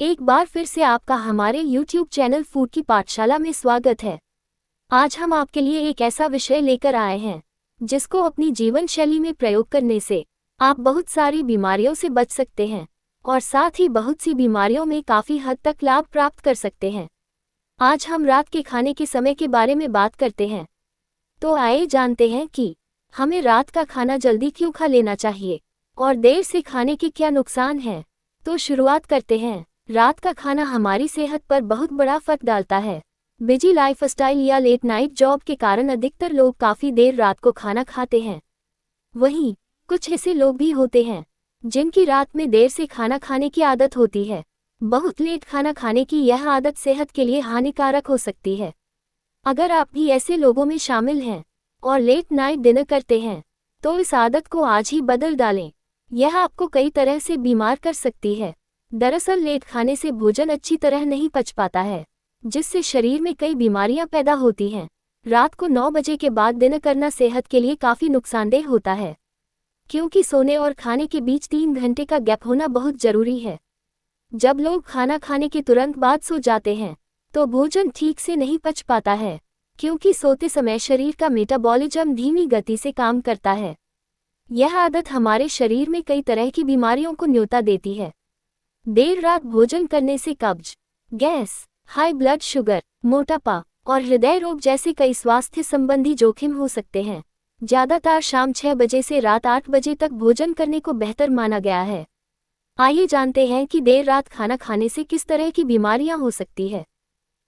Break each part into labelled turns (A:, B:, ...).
A: एक बार फिर से आपका हमारे YouTube चैनल फूड की पाठशाला में स्वागत है। आज हम आपके लिए एक ऐसा विषय लेकर आए हैं जिसको अपनी जीवन शैली में प्रयोग करने से आप बहुत सारी बीमारियों से बच सकते हैं और साथ ही बहुत सी बीमारियों में काफ़ी हद तक लाभ प्राप्त कर सकते हैं। आज हम रात के खाने के समय के बारे में बात करते हैं। तो आइए जानते हैं कि हमें रात का खाना जल्दी क्यों खा लेना चाहिए और देर से खाने के क्या नुकसान हैं। तो शुरुआत करते हैं। रात का खाना हमारी सेहत पर बहुत बड़ा फर्क डालता है। बिजी लाइफस्टाइल या लेट नाइट जॉब के कारण अधिकतर लोग काफ़ी देर रात को खाना खाते हैं। वहीं कुछ ऐसे लोग भी होते हैं जिनकी रात में देर से खाना खाने की आदत होती है। बहुत लेट खाना खाने की यह आदत सेहत के लिए हानिकारक हो सकती है। अगर आप भी ऐसे लोगों में शामिल हैं और लेट नाइट डिनर करते हैं तो इस आदत को आज ही बदल डालें। यह आपको कई तरह से बीमार कर सकती है। दरअसल लेट खाने से भोजन अच्छी तरह नहीं पच पाता है, जिससे शरीर में कई बीमारियां पैदा होती हैं। रात को 9 बजे के बाद डिनर करना सेहत के लिए काफ़ी नुकसानदेह होता है, क्योंकि सोने और खाने के बीच 3 घंटे का गैप होना बहुत ज़रूरी है। जब लोग खाना खाने के तुरंत बाद सो जाते हैं तो भोजन ठीक से नहीं पच पाता है, क्योंकि सोते समय शरीर का मेटाबॉलिज्म धीमी गति से काम करता है। यह आदत हमारे शरीर में कई तरह की बीमारियों को न्योता देती है। देर रात भोजन करने से कब्ज, गैस, हाई ब्लड शुगर, मोटापा और हृदय रोग जैसे कई स्वास्थ्य संबंधी जोखिम हो सकते हैं। ज़्यादातर शाम 6 बजे से रात 8 बजे तक भोजन करने को बेहतर माना गया है। आइए जानते हैं कि देर रात खाना खाने से किस तरह की बीमारियां हो सकती है।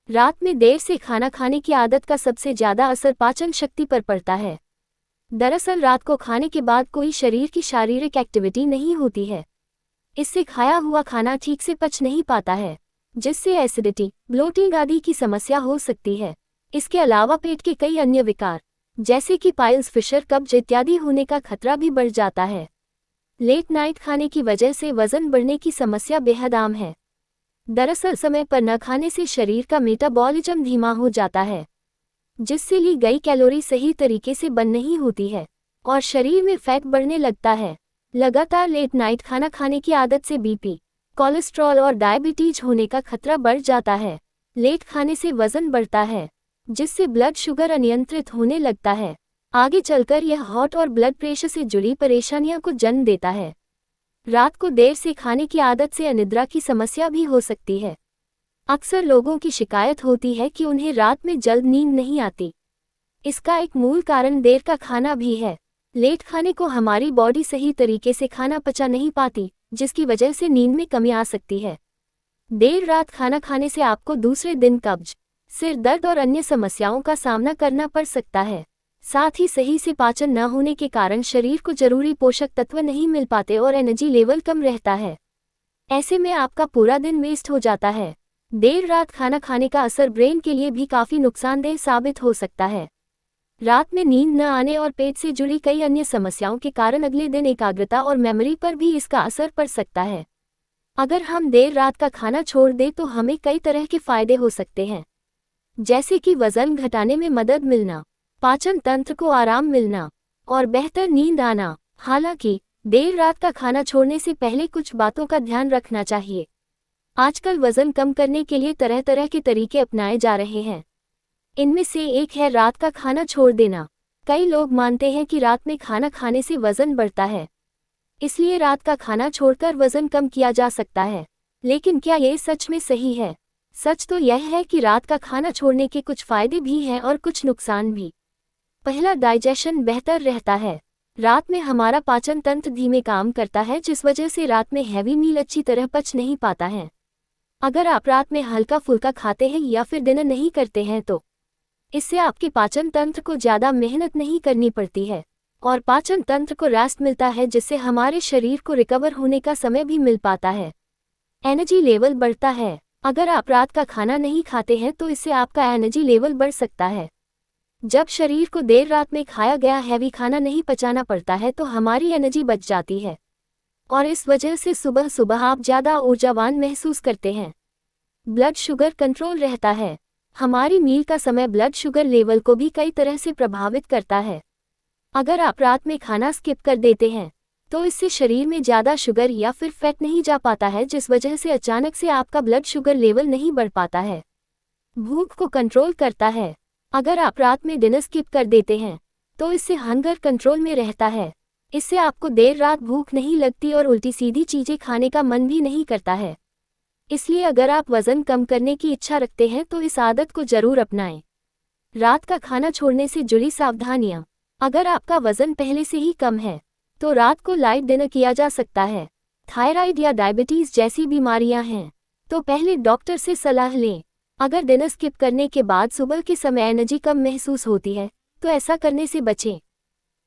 A: रात में देर से खाना खाने की आदत का सबसे ज़्यादा असर पाचन शक्ति पर पड़ता है। दरअसल रात को खाने के बाद कोई शरीर की शारीरिक एक्टिविटी नहीं होती है। इससे खाया हुआ खाना ठीक से पच नहीं पाता है, जिससे एसिडिटी, ब्लोटिंग आदि की समस्या हो सकती है। इसके अलावा पेट के कई अन्य विकार जैसे कि पाइल्स, फिशर, कब्ज इत्यादि होने का खतरा भी बढ़ जाता है। लेट नाइट खाने की वजह से वजन बढ़ने की समस्या बेहद आम है। दरअसल समय पर न खाने से शरीर का मेटाबॉलिज्म धीमा हो जाता है, जिससे ली गई कैलोरी सही तरीके से बर्न नहीं होती है और शरीर में फैट बढ़ने लगता है। लगातार लेट नाइट खाना खाने की आदत से बीपी, कोलेस्ट्रॉल और डायबिटीज होने का खतरा बढ़ जाता है। लेट खाने से वजन बढ़ता है, जिससे ब्लड शुगर अनियंत्रित होने लगता है। आगे चलकर यह हार्ट और ब्लड प्रेशर से जुड़ी परेशानियों को जन्म देता है। रात को देर से खाने की आदत से अनिद्रा की समस्या भी हो सकती है। अक्सर लोगों की शिकायत होती है कि उन्हें रात में जल्द नींद नहीं आती। इसका एक मूल कारण देर का खाना भी है। लेट खाने को हमारी बॉडी सही तरीके से खाना पचा नहीं पाती, जिसकी वजह से नींद में कमी आ सकती है। देर रात खाना खाने से आपको दूसरे दिन कब्ज, सिर दर्द और अन्य समस्याओं का सामना करना पड़ सकता है। साथ ही सही से पाचन न होने के कारण शरीर को जरूरी पोषक तत्व नहीं मिल पाते और एनर्जी लेवल कम रहता है। ऐसे में आपका पूरा दिन वेस्ट हो जाता है। देर रात खाना खाने का असर ब्रेन के लिए भी काफ़ी नुकसानदेह साबित हो सकता है। रात में नींद न आने और पेट से जुड़ी कई अन्य समस्याओं के कारण अगले दिन एकाग्रता और मेमोरी पर भी इसका असर पड़ सकता है। अगर हम देर रात का खाना छोड़ दें तो हमें कई तरह के फायदे हो सकते हैं, जैसे कि वजन घटाने में मदद मिलना, पाचन तंत्र को आराम मिलना और बेहतर नींद आना। हालांकि देर रात का खाना छोड़ने से पहले कुछ बातों का ध्यान रखना चाहिए। आजकल वजन कम करने के लिए तरह तरह के तरीके अपनाए जा रहे हैं। इनमें से एक है रात का खाना छोड़ देना। कई लोग मानते हैं कि रात में खाना खाने से वजन बढ़ता है, इसलिए रात का खाना छोड़कर वजन कम किया जा सकता है। लेकिन क्या ये सच में सही है? सच तो यह है कि रात का खाना छोड़ने के कुछ फायदे भी हैं और कुछ नुकसान भी। पहला, डाइजेशन बेहतर रहता है। रात में हमारा पाचन तंत्र धीमे काम करता है, जिस वजह से रात में हैवी मील अच्छी तरह पच नहीं पाता है। अगर आप रात में हल्का फुल्का खाते हैं या फिर डिनर नहीं करते हैं तो इससे आपके पाचन तंत्र को ज़्यादा मेहनत नहीं करनी पड़ती है और पाचन तंत्र को रेस्ट मिलता है, जिससे हमारे शरीर को रिकवर होने का समय भी मिल पाता है। एनर्जी लेवल बढ़ता है। अगर आप रात का खाना नहीं खाते हैं तो इससे आपका एनर्जी लेवल बढ़ सकता है। जब शरीर को देर रात में खाया गया हैवी खाना नहीं पचाना पड़ता है तो हमारी एनर्जी बच जाती है और इस वजह से सुबह सुबह आप ज़्यादा ऊर्जावान महसूस करते हैं। ब्लड शुगर कंट्रोल रहता है। हमारी मील का समय ब्लड शुगर लेवल को भी कई तरह से प्रभावित करता है। अगर आप रात में खाना स्किप कर देते हैं तो इससे शरीर में ज़्यादा शुगर या फिर फैट नहीं जा पाता है, जिस वजह से अचानक से आपका ब्लड शुगर लेवल नहीं बढ़ पाता है। भूख को कंट्रोल करता है। अगर आप रात में डिनर स्किप कर देते हैं तो इससे हंगर कंट्रोल में रहता है। इससे आपको देर रात भूख नहीं लगती और उल्टी सीधी चीज़ें खाने का मन भी नहीं करता है। इसलिए अगर आप वज़न कम करने की इच्छा रखते हैं तो इस आदत को ज़रूर अपनाएं। रात का खाना छोड़ने से जुड़ी सावधानियां। अगर आपका वज़न पहले से ही कम है तो रात को लाइट डिनर किया जा सकता है। थायराइड या डायबिटीज़ जैसी बीमारियां हैं तो पहले डॉक्टर से सलाह लें। अगर डिनर स्किप करने के बाद सुबह के समय एनर्जी कम महसूस होती है तो ऐसा करने से बचें।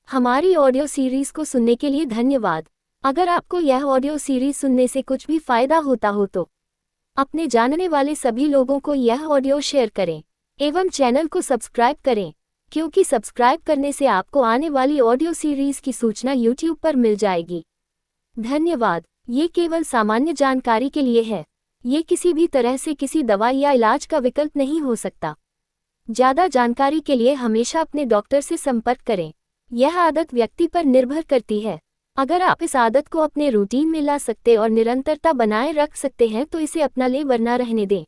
A: हमारी ऑडियो सीरीज़ को सुनने के लिए धन्यवाद। अगर आपको यह ऑडियो सीरीज़ सुनने से कुछ भी फ़ायदा होता हो तो अपने जानने वाले सभी लोगों को यह ऑडियो शेयर करें एवं चैनल को सब्सक्राइब करें, क्योंकि सब्सक्राइब करने से आपको आने वाली ऑडियो सीरीज़ की सूचना यूट्यूब पर मिल जाएगी। धन्यवाद। ये केवल सामान्य जानकारी के लिए है। ये किसी भी तरह से किसी दवा या इलाज का विकल्प नहीं हो सकता। ज़्यादा जानकारी के लिए हमेशा अपने डॉक्टर से संपर्क करें। यह आदत व्यक्ति पर निर्भर करती है। अगर आप इस आदत को अपने रूटीन में ला सकते और निरंतरता बनाए रख सकते हैं तो इसे अपना लें, वरना रहने दें।